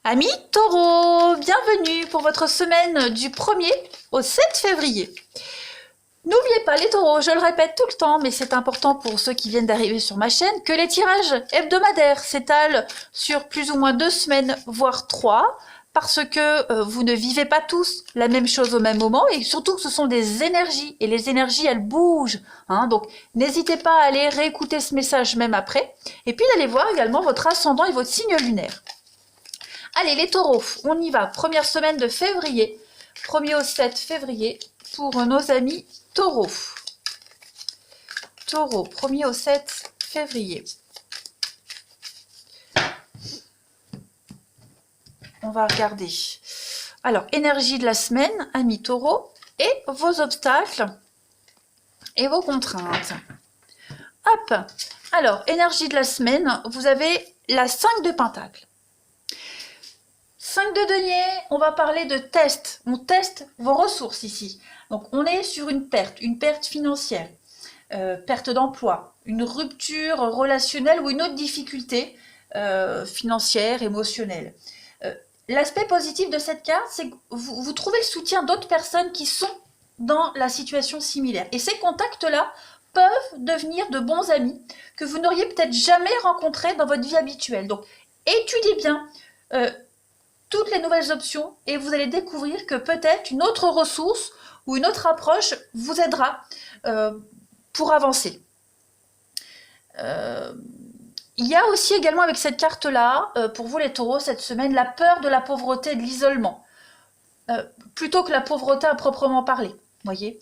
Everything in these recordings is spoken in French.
Amis Taureau, bienvenue pour votre semaine du 1er au 7 février. N'oubliez pas les taureaux, je le répète tout le temps, mais c'est important pour ceux qui viennent d'arriver sur ma chaîne, que les tirages hebdomadaires s'étalent sur plus ou moins 2 semaines, voire 3, parce que vous ne vivez pas tous la même chose au même moment, et surtout que ce sont des énergies, et les énergies elles bougent, hein, donc n'hésitez pas à aller réécouter ce message même après, et puis d'aller voir également votre ascendant et votre signe lunaire. Allez les taureaux, on y va, première semaine de février, 1er au 7 février, pour nos amis taureaux. Taureau, 1er au 7 février. On va regarder. Alors, énergie de la semaine, amis taureaux, et vos obstacles et vos contraintes. Hop. Alors, énergie de la semaine, vous avez la 5 de Pentacle. 5 de denier, on va parler de test. On teste vos ressources ici. Donc, on est sur une perte financière, perte d'emploi, une rupture relationnelle ou une autre difficulté financière, émotionnelle. L'aspect positif de cette carte, c'est que vous trouvez le soutien d'autres personnes qui sont dans la situation similaire. Et ces contacts-là peuvent devenir de bons amis que vous n'auriez peut-être jamais rencontrés dans votre vie habituelle. Donc, étudiez bien toutes les nouvelles options et vous allez découvrir que peut-être une autre ressource ou une autre approche vous aidera pour avancer. Il y a aussi également avec cette carte-là, pour vous les taureaux, cette semaine, la peur de la pauvreté et de l'isolement, plutôt que la pauvreté à proprement parler. Voyez,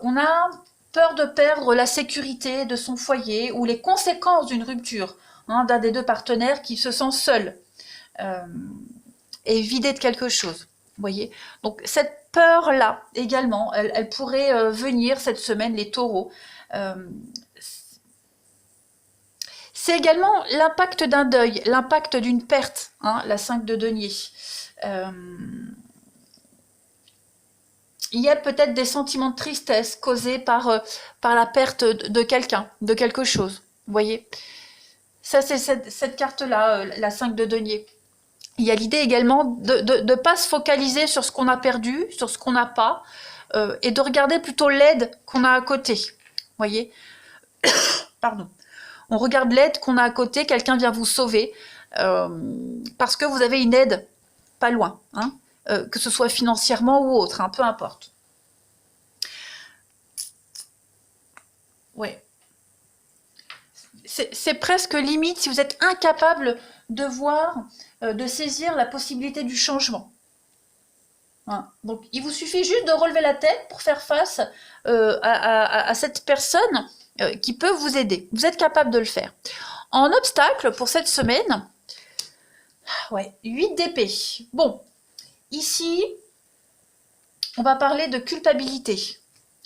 on a peur de perdre la sécurité de son foyer ou les conséquences d'une rupture, hein, d'un des deux partenaires qui se sent seul et vidé de quelque chose. Voyez, donc cette peur-là également, elle pourrait venir cette semaine, les taureaux. C'est également l'impact d'un deuil, l'impact d'une perte, hein, la 5 de denier. Il y a peut-être des sentiments de tristesse causés par la perte de quelqu'un, de quelque chose. Vous voyez, ça c'est cette carte-là, la 5 de denier. Il y a l'idée également de ne pas se focaliser sur ce qu'on a perdu, sur ce qu'on n'a pas, et de regarder plutôt l'aide qu'on a à côté. Vous voyez, pardon. On regarde l'aide qu'on a à côté, quelqu'un vient vous sauver, parce que vous avez une aide pas loin, hein, que ce soit financièrement ou autre, hein, peu importe. Ouais. C'est presque limite si vous êtes incapable de voir, de saisir la possibilité du changement. Hein. Donc, il vous suffit juste de relever la tête pour faire face à cette personne qui peut vous aider. Vous êtes capable de le faire. En obstacle, pour cette semaine, ouais, 8 d'épée. Bon, ici, on va parler de culpabilité,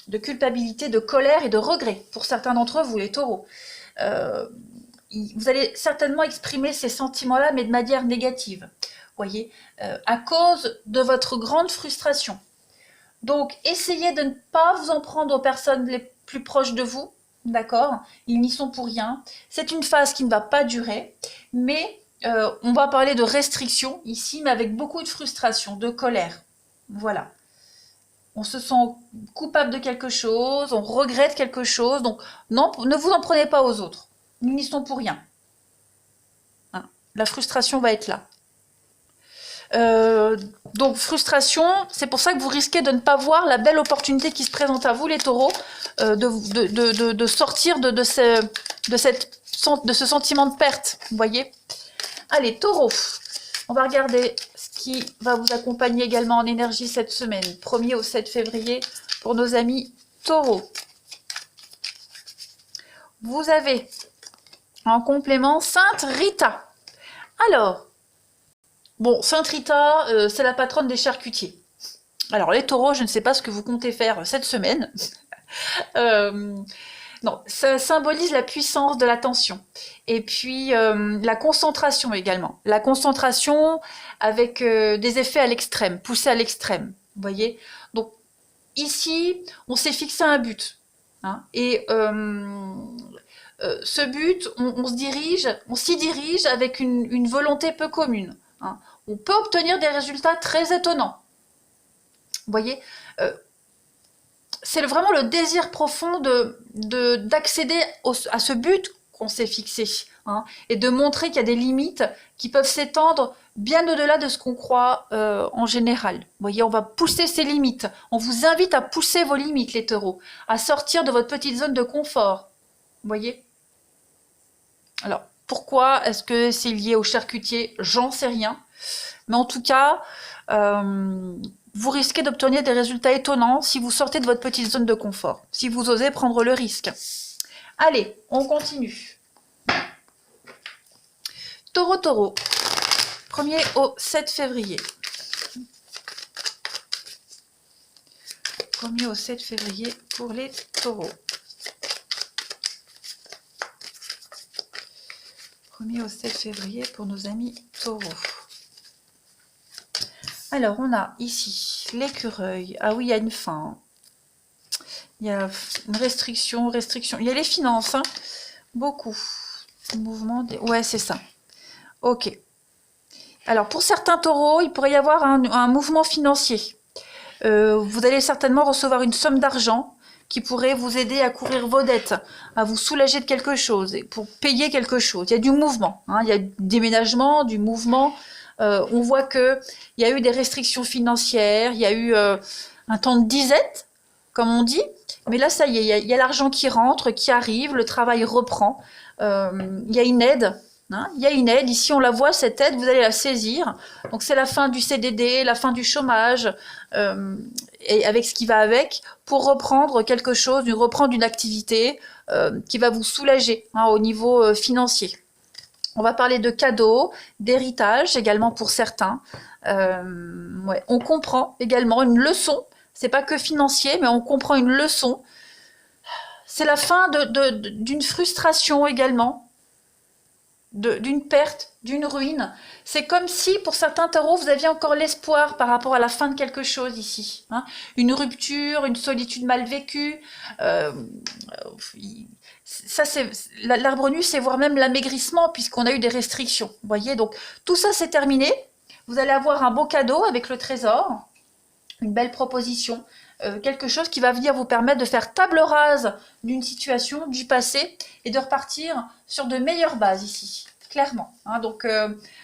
de colère et de regret, pour certains d'entre vous, les taureaux. Vous allez certainement exprimer ces sentiments-là, mais de manière négative, voyez, à cause de votre grande frustration. Donc, essayez de ne pas vous en prendre aux personnes les plus proches de vous, d'accord? Ils n'y sont pour rien. C'est une phase qui ne va pas durer, mais on va parler de restriction ici, mais avec beaucoup de frustration, de colère. Voilà. On se sent coupable de quelque chose, on regrette quelque chose, donc non, ne vous en prenez pas aux autres. Ils n'y sont pour rien. Hein, la frustration va être là. Donc frustration, c'est pour ça que vous risquez de ne pas voir la belle opportunité qui se présente à vous, les taureaux, de sortir de ce sentiment de perte, vous voyez. Allez, taureau, on va regarder ce qui va vous accompagner également en énergie cette semaine, 1er au 7 février, pour nos amis taureaux. Vous avez en complément Sainte Rita. Alors, bon, Sainte Rita, c'est la patronne des charcutiers. Alors, les taureaux, je ne sais pas ce que vous comptez faire cette semaine. Non, ça symbolise la puissance de l'attention. Et puis, la concentration également. La concentration avec des effets à l'extrême, poussés à l'extrême. Vous voyez? Donc, ici, on s'est fixé un but. Hein, et ce but, on s'y dirige avec une volonté peu commune. hein. On peut obtenir des résultats très étonnants. Vous voyez, c'est vraiment le désir profond d'accéder à ce but qu'on s'est fixé, hein, et de montrer qu'il y a des limites qui peuvent s'étendre bien au-delà de ce qu'on croit en général. Vous voyez, on va pousser ces limites. On vous invite à pousser vos limites, les taureaux, à sortir de votre petite zone de confort. Vous voyez? Alors, pourquoi est-ce que c'est lié au charcutier? J'en sais rien. Mais en tout cas, vous risquez d'obtenir des résultats étonnants si vous sortez de votre petite zone de confort, si vous osez prendre le risque. Allez, on continue. Taureau, taureau. 1er au 7 février. 1er au 7 février pour les taureaux. 1er au 7 février pour nos amis taureaux. Alors, on a ici l'écureuil. Ah oui, il y a une fin. Il y a une restriction. Il y a les finances, hein. Beaucoup. Mouvement des... Ouais, c'est ça. Ok. Alors, pour certains taureaux, il pourrait y avoir un mouvement financier. Vous allez certainement recevoir une somme d'argent qui pourrait vous aider à couvrir vos dettes, à vous soulager de quelque chose, et pour payer quelque chose. Il y a du mouvement, hein. Il y a du déménagement, du mouvement. On voit qu'il y a eu des restrictions financières, il y a eu un temps de disette, comme on dit. Mais là, ça y est, il y a l'argent qui rentre, qui arrive, le travail reprend. Il y a une aide. Hein, il y a une aide, ici on la voit, cette aide, vous allez la saisir. Donc c'est la fin du CDD, la fin du chômage, et avec ce qui va avec, pour reprendre quelque chose, reprendre une activité qui va vous soulager, hein, au niveau financier. On va parler de cadeaux, d'héritage également pour certains. Ouais. On comprend également une leçon, c'est pas que financier, mais on comprend une leçon. C'est la fin d'une frustration également. D'une perte, d'une ruine. C'est comme si, pour certains taureaux, vous aviez encore l'espoir par rapport à la fin de quelque chose ici. Hein. Une rupture, une solitude mal vécue. Ça, l'arbre nu, c'est voire même l'amaigrissement, puisqu'on a eu des restrictions. Vous voyez, donc tout ça, c'est terminé. Vous allez avoir un beau cadeau avec le trésor, une belle proposition. Quelque chose qui va venir vous permettre de faire table rase d'une situation, du passé, et de repartir sur de meilleures bases ici, clairement. Hein, donc,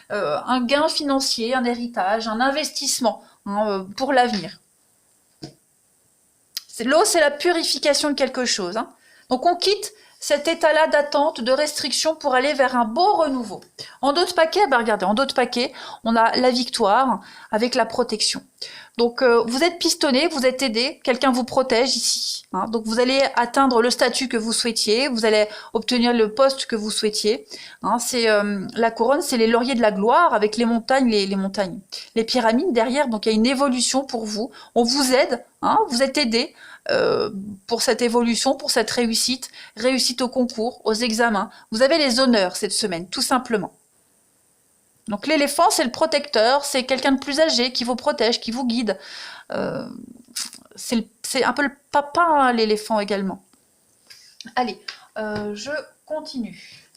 un gain financier, un héritage, un investissement, hein, pour l'avenir. L'eau, c'est la purification de quelque chose. Hein. Donc, on quitte cet état-là d'attente, de restriction pour aller vers un beau renouveau. En d'autres paquets, bah regardez, en d'autres paquets, on a la victoire avec la protection. Donc, vous êtes pistonné, vous êtes aidé, quelqu'un vous protège ici. Hein. Donc, vous allez atteindre le statut que vous souhaitiez, vous allez obtenir le poste que vous souhaitiez. Hein. C'est la couronne, c'est les lauriers de la gloire avec les montagnes, les pyramides derrière. Donc, il y a une évolution pour vous. On vous aide, hein, vous êtes aidé pour cette évolution, pour cette réussite au concours, aux examens. Vous avez les honneurs cette semaine, tout simplement. Donc l'éléphant, c'est le protecteur, c'est quelqu'un de plus âgé qui vous protège, qui vous guide. C'est un peu le papa, hein, l'éléphant également. Allez, je continue.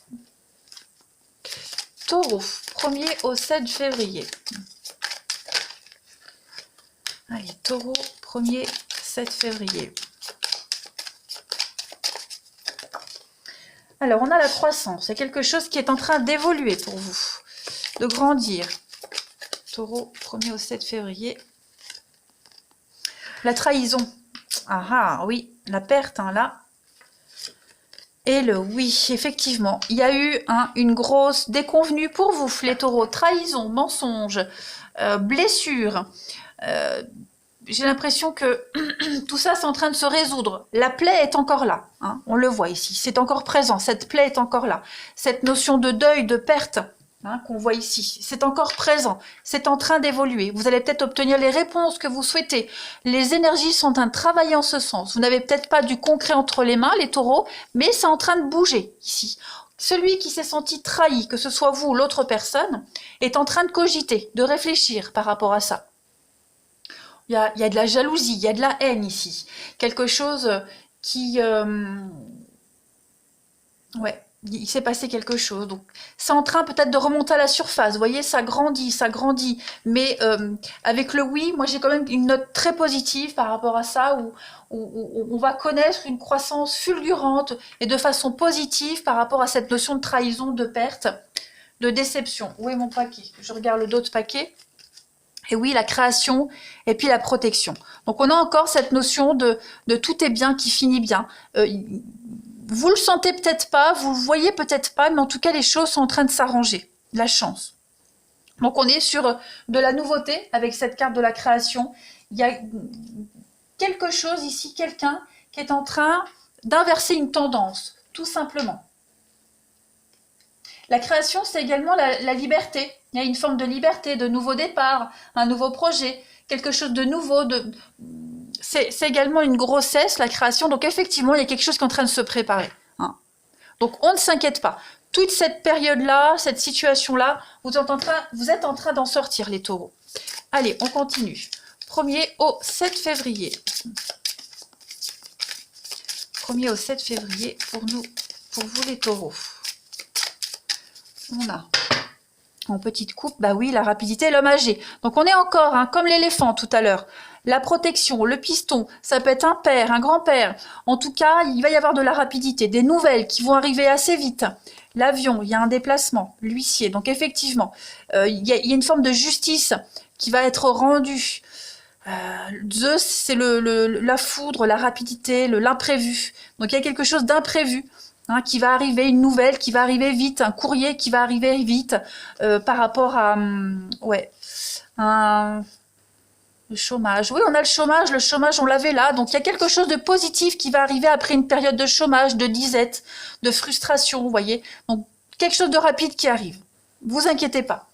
Taureau, 1er au 7 février. Allez, taureau, 1er 7 février. Alors, on a la croissance. C'est quelque chose qui est en train d'évoluer pour vous, de grandir. Taureau, 1er au 7 février. La trahison. Ah ah, oui, la perte, hein, là. Et le oui, effectivement. Il y a eu une grosse déconvenue pour vous, les taureaux. Trahison, mensonge, blessure. J'ai l'impression que tout ça, c'est en train de se résoudre. La plaie est encore là, hein, on le voit ici. C'est encore présent, cette plaie est encore là. Cette notion de deuil, de perte, hein, qu'on voit ici, c'est encore présent. C'est en train d'évoluer. Vous allez peut-être obtenir les réponses que vous souhaitez. Les énergies sont en train de travailler en ce sens. Vous n'avez peut-être pas du concret entre les mains, les taureaux, mais c'est en train de bouger ici. Celui qui s'est senti trahi, que ce soit vous ou l'autre personne, est en train de cogiter, de réfléchir par rapport à ça. Il y a de la jalousie, il y a de la haine ici. Quelque chose qui... ouais. Il s'est passé quelque chose. Donc, c'est en train peut-être de remonter à la surface. Vous voyez, ça grandit, ça grandit. Mais avec le oui, moi j'ai quand même une note très positive par rapport à ça, où on va connaître une croissance fulgurante et de façon positive par rapport à cette notion de trahison, de perte, de déception. Où est mon paquet? Je regarde d'autres paquets. Et oui, la création et puis la protection. Donc on a encore cette notion de tout est bien qui finit bien. Vous le sentez peut-être pas, vous le voyez peut-être pas, mais en tout cas les choses sont en train de s'arranger. La chance. Donc on est sur de la nouveauté avec cette carte de la création. Il y a quelque chose ici, quelqu'un qui est en train d'inverser une tendance, tout simplement. La création, c'est également la liberté. Il y a une forme de liberté, de nouveau départ, un nouveau projet, quelque chose de nouveau. C'est également une grossesse, la création. Donc effectivement, il y a quelque chose qui est en train de se préparer. Hein. Donc on ne s'inquiète pas. Toute cette période-là, cette situation-là, vous êtes en train d'en sortir, les taureaux. Allez, on continue. 1er au 7 février. 1er au 7 février pour vous les taureaux. On a en petite coupe, bah oui, la rapidité, l'homme âgé. Donc on est encore, hein, comme l'éléphant tout à l'heure. La protection, le piston, ça peut être un père, un grand-père. En tout cas, il va y avoir de la rapidité, des nouvelles qui vont arriver assez vite. L'avion, il y a un déplacement, l'huissier. Donc effectivement, il y a une forme de justice qui va être rendue. Zeus, c'est la foudre, la rapidité, l'imprévu. Donc il y a quelque chose d'imprévu. Hein, qui va arriver, une nouvelle qui va arriver vite, un courrier qui va arriver vite par rapport à le chômage. Oui, on a le chômage on l'avait là, donc il y a quelque chose de positif qui va arriver après une période de chômage, de disette, de frustration, vous voyez. Donc quelque chose de rapide qui arrive. Vous inquiétez pas.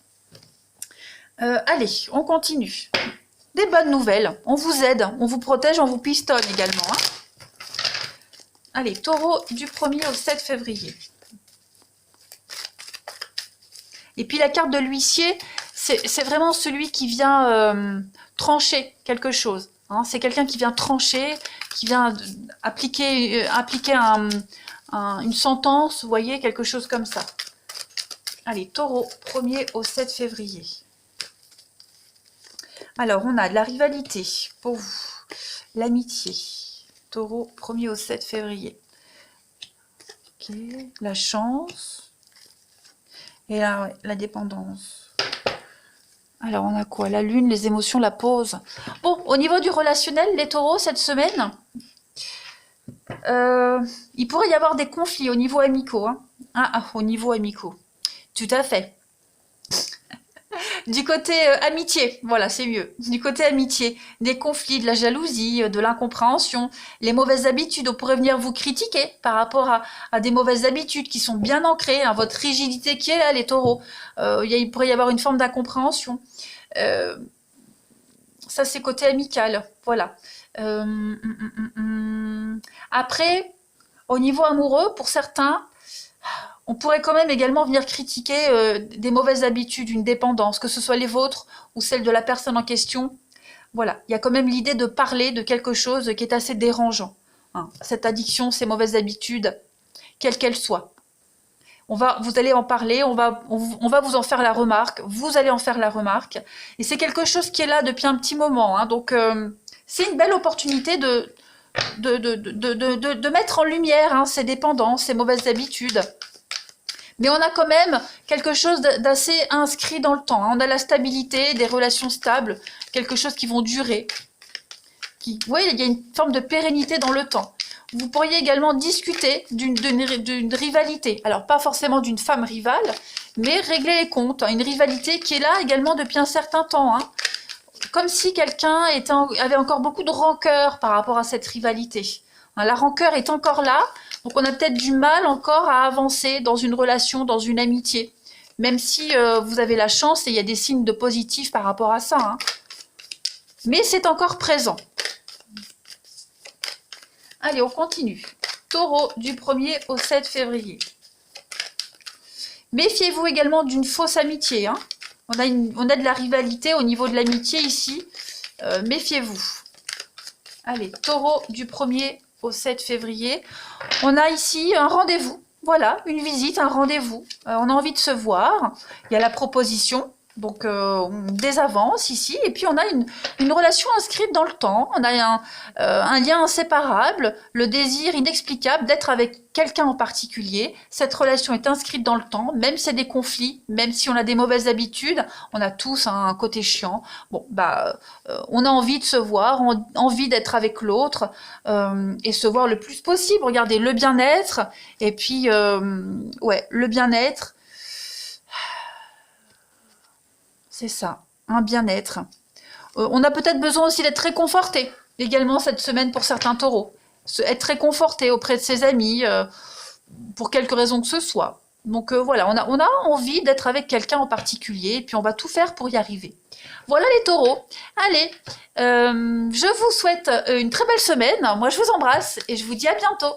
Allez, on continue. Des bonnes nouvelles, on vous aide, on vous protège, on vous pistonne également. Hein. Allez, taureau du 1er au 7 février. Et puis la carte de l'huissier, c'est vraiment celui qui vient trancher quelque chose. Hein. C'est quelqu'un qui vient trancher, qui vient appliquer une sentence, vous voyez, quelque chose comme ça. Allez, taureau, 1er au 7 février. Alors, on a de la rivalité pour vous, l'amitié. Taureau, 1er au 7 février. Ok, la chance. Et là, ouais, la dépendance. Alors, on a quoi? La lune, les émotions, la pause. Bon, au niveau du relationnel, les taureaux, cette semaine, il pourrait y avoir des conflits au niveau amicaux. Hein. Au niveau amicaux. Tout à fait. Du côté amitié, voilà, c'est mieux. Du côté amitié, des conflits, de la jalousie, de l'incompréhension, les mauvaises habitudes. On pourrait venir vous critiquer par rapport à des mauvaises habitudes qui sont bien ancrées, hein, votre rigidité qui est là, les taureaux. Il pourrait y avoir une forme d'incompréhension. Ça, c'est côté amical, voilà. Après, au niveau amoureux, pour certains, on pourrait quand même également venir critiquer des mauvaises habitudes, une dépendance, que ce soit les vôtres ou celle de la personne en question. Voilà, il y a quand même l'idée de parler de quelque chose qui est assez dérangeant. Hein. Cette addiction, ces mauvaises habitudes, quelles qu'elles soient. Vous allez en parler, on va vous en faire la remarque, vous allez en faire la remarque. Et c'est quelque chose qui est là depuis un petit moment. Hein. Donc, c'est une belle opportunité de mettre en lumière hein, ces dépendances, ces mauvaises habitudes. Mais on a quand même quelque chose d'assez inscrit dans le temps. Hein. On a la stabilité, des relations stables, quelque chose qui vont durer. Vous voyez, il y a une forme de pérennité dans le temps. Vous pourriez également discuter d'une rivalité. Alors, pas forcément d'une femme rivale, mais régler les comptes. Hein. Une rivalité qui est là également depuis un certain temps. Hein. Comme si quelqu'un avait encore beaucoup de rancœur par rapport à cette rivalité. Hein, la rancœur est encore là. Donc on a peut-être du mal encore à avancer dans une relation, dans une amitié. Même si vous avez la chance et il y a des signes de positif par rapport à ça. Hein. Mais c'est encore présent. Allez, on continue. Taureau du 1er au 7 février. Méfiez-vous également d'une fausse amitié. Hein. On a de la rivalité au niveau de l'amitié ici. Méfiez-vous. Allez, taureau du 1er au 7 février. On a ici un rendez-vous. Voilà, une visite, un rendez-vous. On a envie de se voir. Il y a la proposition. Donc, on désavance ici. Et puis, on a une relation inscrite dans le temps. On a un lien inséparable, le désir inexplicable d'être avec quelqu'un en particulier. Cette relation est inscrite dans le temps, même s'il y a des conflits, même si on a des mauvaises habitudes. On a tous un côté chiant. Bon, on a envie de se voir, envie d'être avec l'autre et se voir le plus possible. Regardez, le bien-être. Et puis, ouais, le bien-être. C'est ça, un bien-être. On a peut-être besoin aussi d'être réconforté, également cette semaine pour certains taureaux. Être réconforté auprès de ses amis, pour quelque raison que ce soit. Donc voilà, on a envie d'être avec quelqu'un en particulier, et puis on va tout faire pour y arriver. Voilà les taureaux. Allez, je vous souhaite une très belle semaine. Moi, je vous embrasse et je vous dis à bientôt.